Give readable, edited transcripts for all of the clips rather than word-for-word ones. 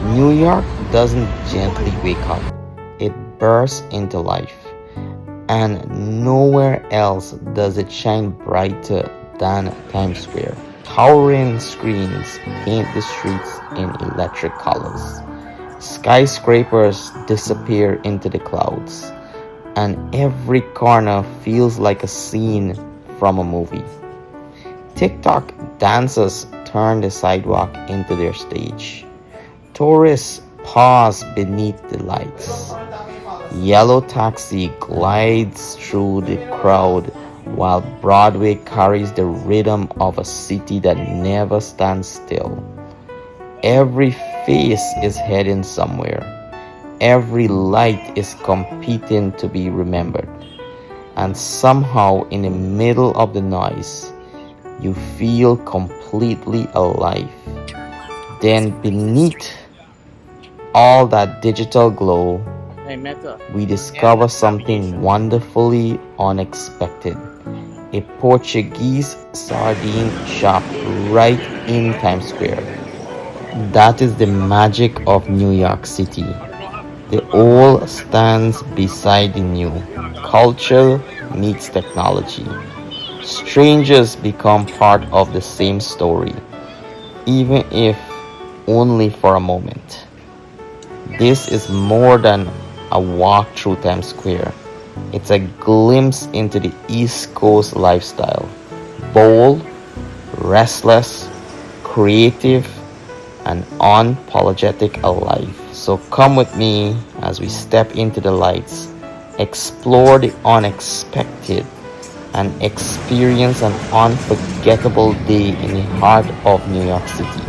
New York doesn't gently wake up, it bursts into life. And nowhere else does it shine brighter than Times Square. Towering screens paint the streets in electric colors. Skyscrapers disappear into the clouds, and every corner feels like a scene from a movie. TikTok dancers turn the sidewalk into their stage. Tourists pause beneath the lights. Yellow taxi glides through the crowd while Broadway carries the rhythm of a city that never stands still. Every face is heading somewhere. Every light is competing to be remembered. And somehow, in the middle of the noise, you feel completely alive. Then, beneath all that digital glow, we discover something wonderfully unexpected: a Portuguese sardine shop right in Times Square. That is the magic of New York City. The old stands beside the new. Culture meets technology. Strangers become part of the same story, even if only for a moment. This is more than a walk through Times Square. It's a glimpse into the East Coast lifestyle: bold, restless, creative, and unapologetic alive. So come with me as we step into the lights, explore the unexpected, and experience an unforgettable day in the heart of New York City.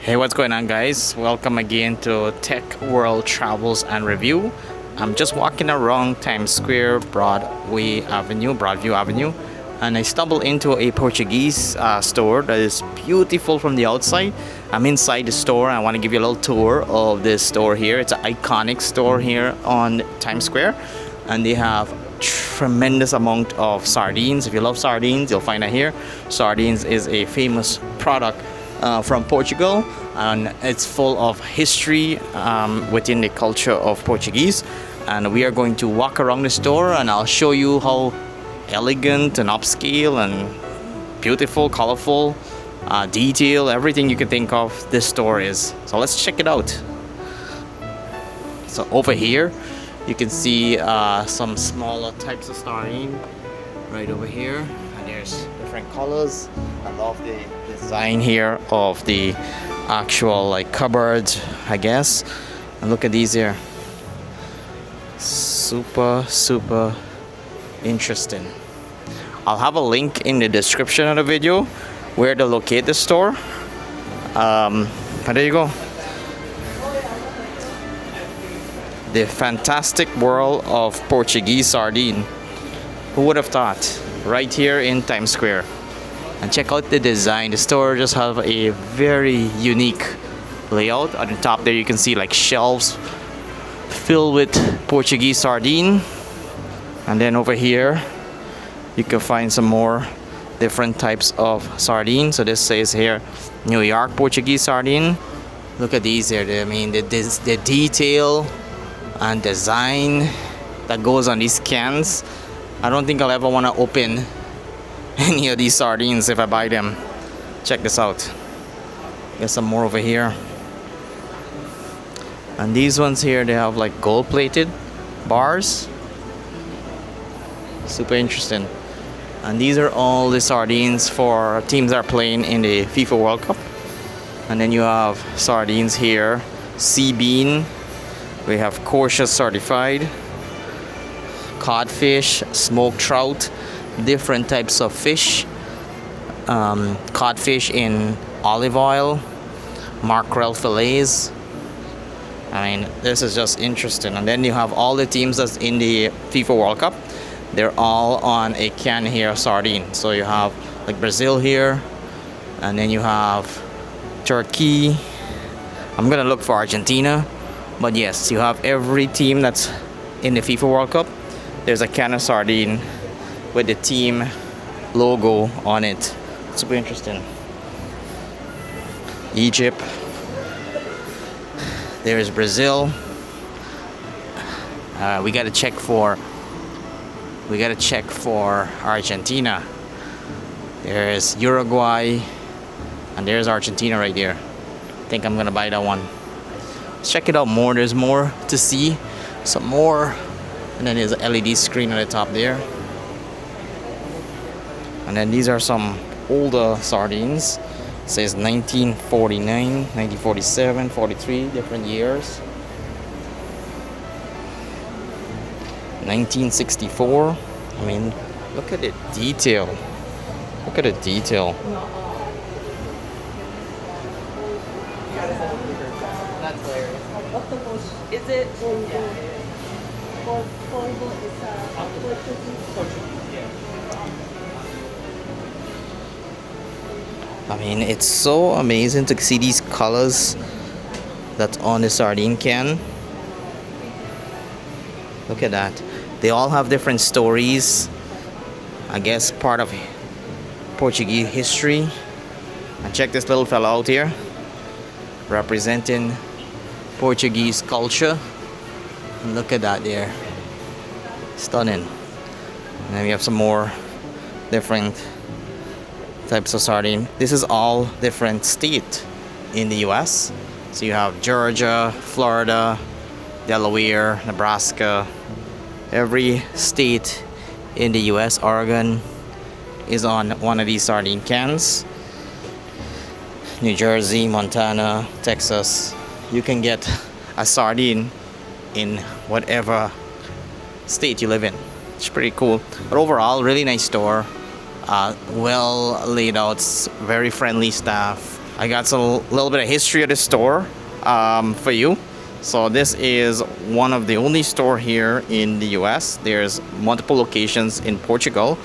Hey, what's going on, guys? Welcome again to Tech World Travels and Review. I'm just walking around Times Square, Broadview Avenue, and I stumbled into a Portuguese store that is beautiful from the outside. I'm inside the store. I want to give you a little tour of this store here. It's an iconic store here on Times Square, and they have tremendous amount of sardines. If you love sardines, you'll find it here. Sardines is a famous product from Portugal, and it's full of history within the culture of Portuguese. And we are going to walk around the store, and I'll show you how elegant and upscale and beautiful, colorful, detail, everything you can think of this store is. So let's check it out. So over here, you can see some smaller types of sardine right over here, and there's different colors. I love the design here of the actual like cupboard, I guess. And look at these here, super interesting. I'll have a link in the description of the video where to locate the store. And there you go, the fantastic world of Portuguese sardine. Who would have thought? Right here in Times Square. And check out the design. The store just have a very unique layout. On the top there you can see like shelves filled with Portuguese sardine, and then over here you can find some more different types of sardine. So this says here New York Portuguese sardine. Look at these here. I mean the detail and design that goes on these cans. I don't think I'll ever want to open any of these sardines if I buy them. Check this out. Get some more over here. And these ones here, they have like gold plated bars. Super interesting. And these are all the sardines for teams that are playing in the FIFA World Cup. And then you have sardines here, sea bean. We have kosher certified, codfish, smoked trout, different types of fish, codfish in olive oil, mackerel fillets. I mean, this is just interesting. And then you have all the teams that's in the FIFA World Cup. They're all on a can here of sardine. So you have like Brazil here, and then you have Turkey. I'm gonna look for Argentina, but yes, you have every team that's in the FIFA World Cup. There's a can of sardine with the team logo on it. Super interesting. Egypt. There's Brazil. We gotta check for Argentina. There's Uruguay, and there's Argentina right there. I think I'm gonna buy that one. Let's check it out more. There's more to see. Some more. And then there's an LED screen on the top there. And then these are some older sardines. It says 1949, 1947, 43, different years. 1964. I mean, look at the detail. Look at the detail. Octopus. Is it? I mean, it's so amazing to see these colors that's on the sardine can. Look at that. They all have different stories. I guess part of Portuguese history. And check this little fella out here, representing Portuguese culture. And look at that there. Stunning. And then we have some more different types of sardine. This is all different state in the US. So you have Georgia, Florida, Delaware, Nebraska. Every state in the US, Oregon, is on one of these sardine cans. New Jersey, Montana, Texas. You can get a sardine in whatever state you live in. It's pretty cool. But overall, really nice store. Well laid out, very friendly staff. I got some little bit of history of the store for you. So this is one of the only store here in the US. There's multiple locations in Portugal.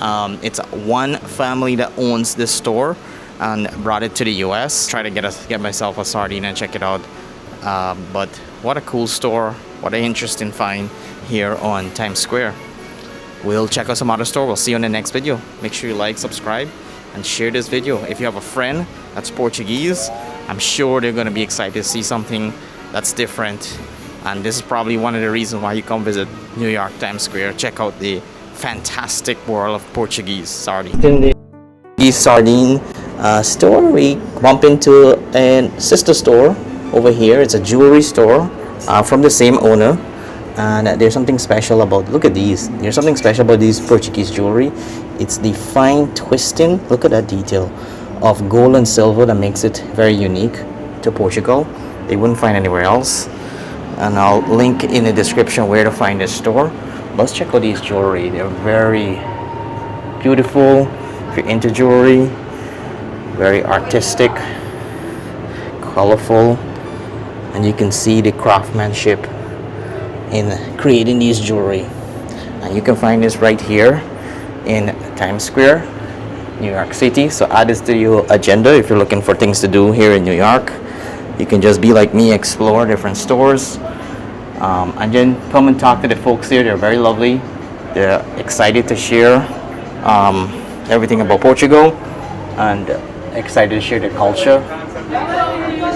It's one family that owns this store and brought it to the US. Try to get myself a sardine and check it out. But what a cool store. What an interesting find here on Times Square. We'll check out some other store. We'll see you in the next video. Make sure you like, subscribe, and share this video. If you have a friend that's Portuguese, I'm sure they're going to be excited to see something that's different. And this is probably one of the reasons why you come visit New York Times Square. Check out the fantastic world of Portuguese sardine. In the Portuguese sardine store, we bump into a sister store over here. It's a jewelry store from the same owner. And there's something special about, look at these. There's something special about these Portuguese jewelry. It's the fine twisting, look at that detail, of gold and silver that makes it very unique to Portugal. They wouldn't find anywhere else. And I'll link in the description where to find this store. Let's check out these jewelry. They're very beautiful. If you're into jewelry, very artistic, colorful, and you can see the craftsmanship in creating these jewelry. And you can find this right here in Times Square, New York City. So add this to your agenda if you're looking for things to do here in New York. You can just be like me, explore different stores, and then come and talk to the folks here. They're very lovely. They're excited to share everything about Portugal and excited to share their culture.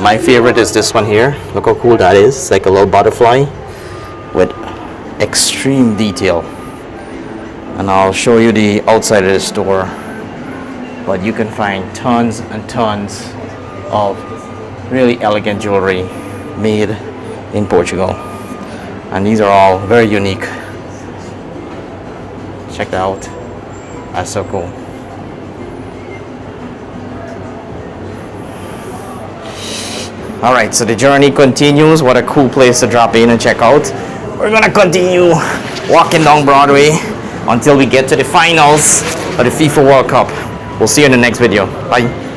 My favorite is this one here. Look how cool that is. It's like a little butterfly. with extreme detail. And I'll show you the outside of the store, but you can find tons and tons of really elegant jewelry made in Portugal, and these are all very unique. Check that out. That's so cool. All right, so the journey continues. What a cool place to drop in and check out. We're gonna continue walking down Broadway until we get to the finals of the FIFA World Cup. We'll see you in the next video. Bye.